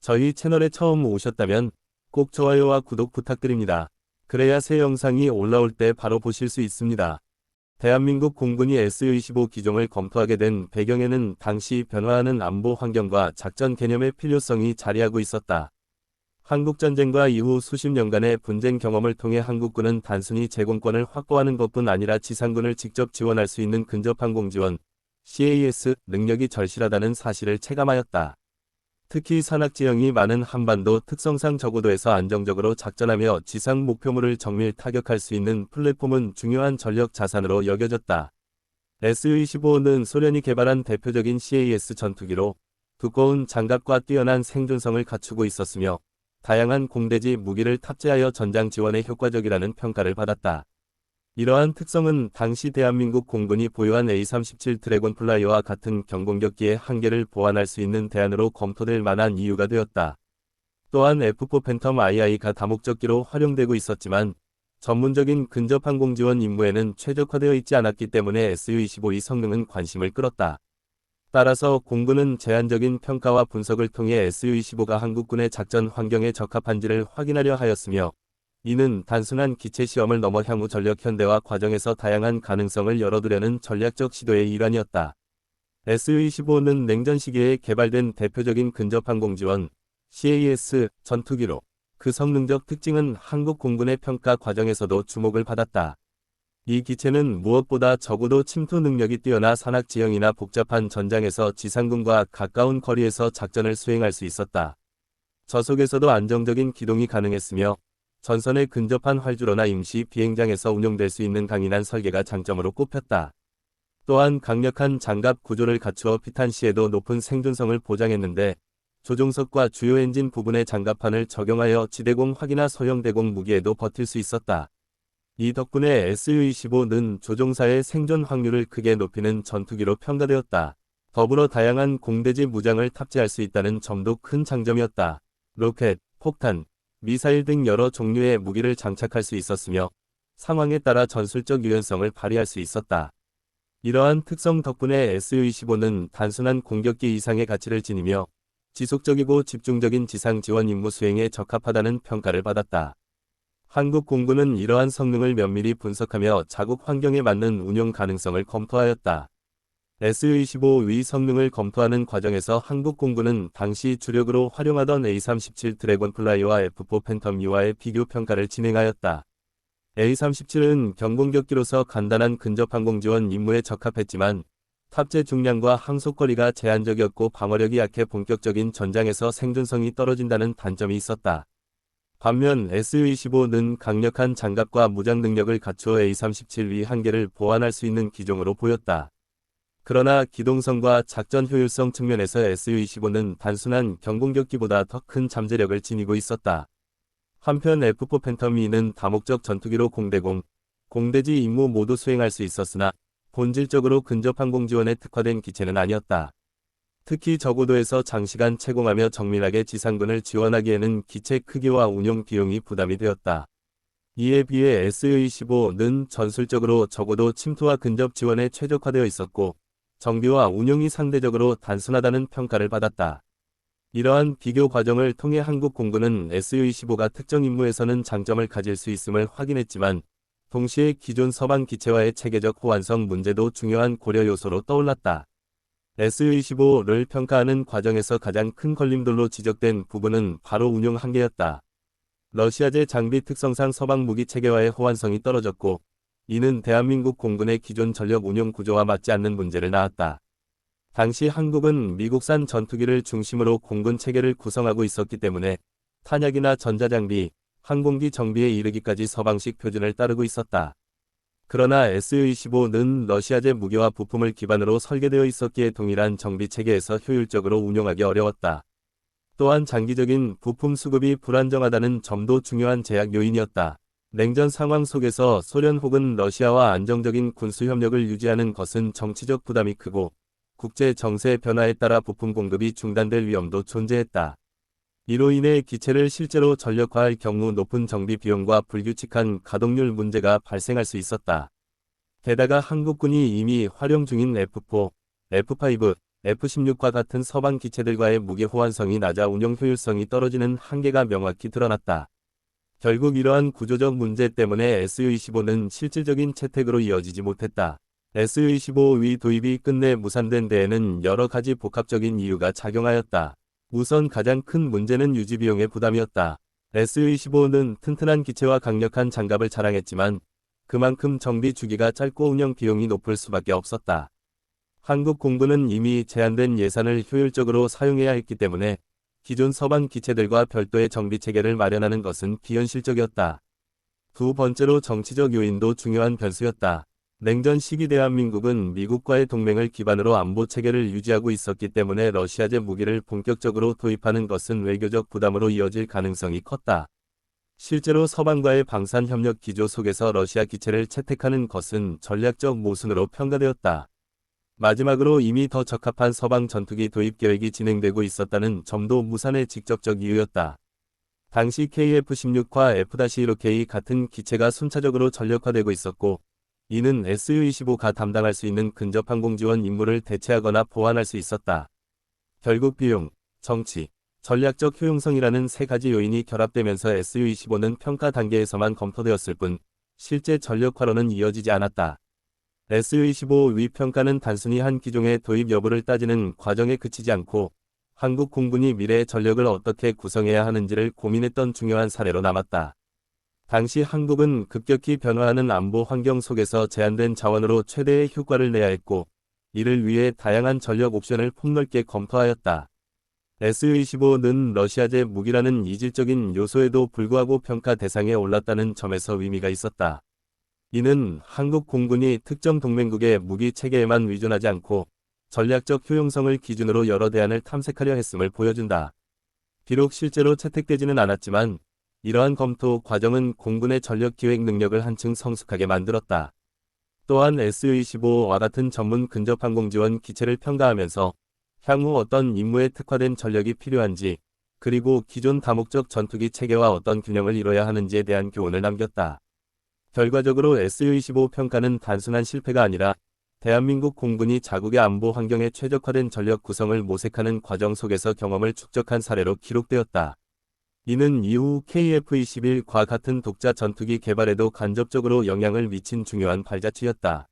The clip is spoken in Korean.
저희 채널에 처음 오셨다면 꼭 좋아요와 구독 부탁드립니다. 그래야 새 영상이 올라올 때 바로 보실 수 있습니다. 대한민국 공군이 Su-25 기종을 검토하게 된 배경에는 당시 변화하는 안보 환경과 작전 개념의 필요성이 자리하고 있었다. 한국전쟁과 이후 수십 년간의 분쟁 경험을 통해 한국군은 단순히 제공권을 확보하는 것뿐 아니라 지상군을 직접 지원할 수 있는 근접항공 지원, CAS 능력이 절실하다는 사실을 체감하였다. 특히 산악지형이 많은 한반도 특성상 저고도에서 안정적으로 작전하며 지상 목표물을 정밀 타격할 수 있는 플랫폼은 중요한 전력 자산으로 여겨졌다. Su-25는 소련이 개발한 대표적인 CAS 전투기로 두꺼운 장갑과 뛰어난 생존성을 갖추고 있었으며 다양한 공대지 무기를 탑재하여 전장 지원에 효과적이라는 평가를 받았다. 이러한 특성은 당시 대한민국 공군이 보유한 A-37 드래곤플라이와 같은 경공격기의 한계를 보완할 수 있는 대안으로 검토될 만한 이유가 되었다. 또한 F4 팬텀 II가 다목적기로 활용되고 있었지만 전문적인 근접항공 지원 임무에는 최적화되어 있지 않았기 때문에 Su-25의 성능은 관심을 끌었다. 따라서 공군은 제한적인 평가와 분석을 통해 Su-25가 한국군의 작전 환경에 적합한지를 확인하려 하였으며 이는 단순한 기체 시험을 넘어 향후 전력 현대화 과정에서 다양한 가능성을 열어두려는 전략적 시도의 일환이었다. Su-25는 냉전 시기에 개발된 대표적인 근접항공 지원 CAS 전투기로 그 성능적 특징은 한국 공군의 평가 과정에서도 주목을 받았다. 이 기체는 무엇보다 적어도 침투 능력이 뛰어나 산악지형이나 복잡한 전장에서 지상군과 가까운 거리에서 작전을 수행할 수 있었다. 저속에서도 안정적인 기동이 가능했으며 전선에 근접한 활주로나 임시 비행장에서 운용될 수 있는 강인한 설계가 장점으로 꼽혔다. 또한 강력한 장갑 구조를 갖추어 피탄 시에도 높은 생존성을 보장했는데 조종석과 주요 엔진 부분에 장갑판을 적용하여 지대공 화기나 소형 대공 무기에도 버틸 수 있었다. 이 덕분에 Su-25는 조종사의 생존 확률을 크게 높이는 전투기로 평가되었다. 더불어 다양한 공대지 무장을 탑재할 수 있다는 점도 큰 장점이었다. 로켓, 폭탄, 미사일 등 여러 종류의 무기를 장착할 수 있었으며 상황에 따라 전술적 유연성을 발휘할 수 있었다. 이러한 특성 덕분에 Su-25는 단순한 공격기 이상의 가치를 지니며 지속적이고 집중적인 지상 지원 임무 수행에 적합하다는 평가를 받았다. 한국 공군은 이러한 성능을 면밀히 분석하며 자국 환경에 맞는 운용 가능성을 검토하였다. Su-25의 성능을 검토하는 과정에서 한국 공군은 당시 주력으로 활용하던 A-37 드래곤플라이와 F4 팬텀2와의 비교 평가를 진행하였다. A-37은 경공격기로서 간단한 근접항공 지원 임무에 적합했지만 탑재 중량과 항속거리가 제한적이었고 방어력이 약해 본격적인 전장에서 생존성이 떨어진다는 단점이 있었다. 반면 Su-25는 강력한 장갑과 무장 능력을 갖추어 A-37의 한계를 보완할 수 있는 기종으로 보였다. 그러나 기동성과 작전 효율성 측면에서 Su-25는 단순한 경공격기보다 더 큰 잠재력을 지니고 있었다. 한편 F4 팬텀2는 다목적 전투기로 공대공, 공대지 임무 모두 수행할 수 있었으나 본질적으로 근접항공 지원에 특화된 기체는 아니었다. 특히 저고도에서 장시간 채공하며 정밀하게 지상군을 지원하기에는 기체 크기와 운용 비용이 부담이 되었다. 이에 비해 Su-25는 전술적으로 저고도 침투와 근접 지원에 최적화되어 있었고 정비와 운용이 상대적으로 단순하다는 평가를 받았다. 이러한 비교 과정을 통해 한국 공군은 Su-25가 특정 임무에서는 장점을 가질 수 있음을 확인했지만 동시에 기존 서방 기체와의 체계적 호환성 문제도 중요한 고려 요소로 떠올랐다. Su-25를 평가하는 과정에서 가장 큰 걸림돌로 지적된 부분은 바로 운용 한계였다. 러시아제 장비 특성상 서방 무기 체계와의 호환성이 떨어졌고 이는 대한민국 공군의 기존 전력 운용 구조와 맞지 않는 문제를 낳았다. 당시 한국은 미국산 전투기를 중심으로 공군 체계를 구성하고 있었기 때문에 탄약이나 전자장비, 항공기 정비에 이르기까지 서방식 표준을 따르고 있었다. 그러나 Su-25는 러시아제 무기와 부품을 기반으로 설계되어 있었기에 동일한 정비 체계에서 효율적으로 운용하기 어려웠다. 또한 장기적인 부품 수급이 불안정하다는 점도 중요한 제약 요인이었다. 냉전 상황 속에서 소련 혹은 러시아와 안정적인 군수 협력을 유지하는 것은 정치적 부담이 크고 국제 정세 변화에 따라 부품 공급이 중단될 위험도 존재했다. 이로 인해 기체를 실제로 전력화할 경우 높은 정비 비용과 불규칙한 가동률 문제가 발생할 수 있었다. 게다가 한국군이 이미 활용 중인 F4, F5, F-16과 같은 서방 기체들과의 무기 호환성이 낮아 운용 효율성이 떨어지는 한계가 명확히 드러났다. 결국 이러한 구조적 문제 때문에 Su-25는 실질적인 채택으로 이어지지 못했다. Su-25의 도입이 끝내 무산된 데에는 여러 가지 복합적인 이유가 작용하였다. 우선 가장 큰 문제는 유지비용의 부담이었다. Su-25는 튼튼한 기체와 강력한 장갑을 자랑했지만 그만큼 정비 주기가 짧고 운영 비용이 높을 수밖에 없었다. 한국 공군은 이미 제한된 예산을 효율적으로 사용해야 했기 때문에 기존 서방 기체들과 별도의 정비 체계를 마련하는 것은 비현실적이었다. 두 번째로 정치적 요인도 중요한 변수였다. 냉전 시기 대한민국은 미국과의 동맹을 기반으로 안보 체계를 유지하고 있었기 때문에 러시아제 무기를 본격적으로 도입하는 것은 외교적 부담으로 이어질 가능성이 컸다. 실제로 서방과의 방산 협력 기조 속에서 러시아 기체를 채택하는 것은 전략적 모순으로 평가되었다. 마지막으로 이미 더 적합한 서방 전투기 도입 계획이 진행되고 있었다는 점도 무산의 직접적 이유였다. 당시 KF-16과 F-15K 같은 기체가 순차적으로 전력화되고 있었고, 이는 Su-25가 담당할 수 있는 근접 항공 지원 임무를 대체하거나 보완할 수 있었다. 결국 비용, 정치, 전략적 효용성이라는 세 가지 요인이 결합되면서 Su-25는 평가 단계에서만 검토되었을 뿐, 실제 전력화로는 이어지지 않았다. Su-25 위평가는 단순히 한 기종의 도입 여부를 따지는 과정에 그치지 않고 한국 공군이 미래의 전력을 어떻게 구성해야 하는지를 고민했던 중요한 사례로 남았다. 당시 한국은 급격히 변화하는 안보 환경 속에서 제한된 자원으로 최대의 효과를 내야 했고, 이를 위해 다양한 전력 옵션을 폭넓게 검토하였다. Su-25는 러시아제 무기라는 이질적인 요소에도 불구하고 평가 대상에 올랐다는 점에서 의미가 있었다. 이는 한국 공군이 특정 동맹국의 무기 체계에만 의존하지 않고 전략적 효용성을 기준으로 여러 대안을 탐색하려 했음을 보여준다. 비록 실제로 채택되지는 않았지만 이러한 검토 과정은 공군의 전력 기획 능력을 한층 성숙하게 만들었다. 또한 Su-25와 같은 전문 근접 항공 지원 기체를 평가하면서 향후 어떤 임무에 특화된 전력이 필요한지, 그리고 기존 다목적 전투기 체계와 어떤 균형을 이뤄야 하는지에 대한 교훈을 남겼다. 결과적으로 Su-25 평가는 단순한 실패가 아니라 대한민국 공군이 자국의 안보 환경에 최적화된 전력 구성을 모색하는 과정 속에서 경험을 축적한 사례로 기록되었다. 이는 이후 KF-21과 같은 독자 전투기 개발에도 간접적으로 영향을 미친 중요한 발자취였다.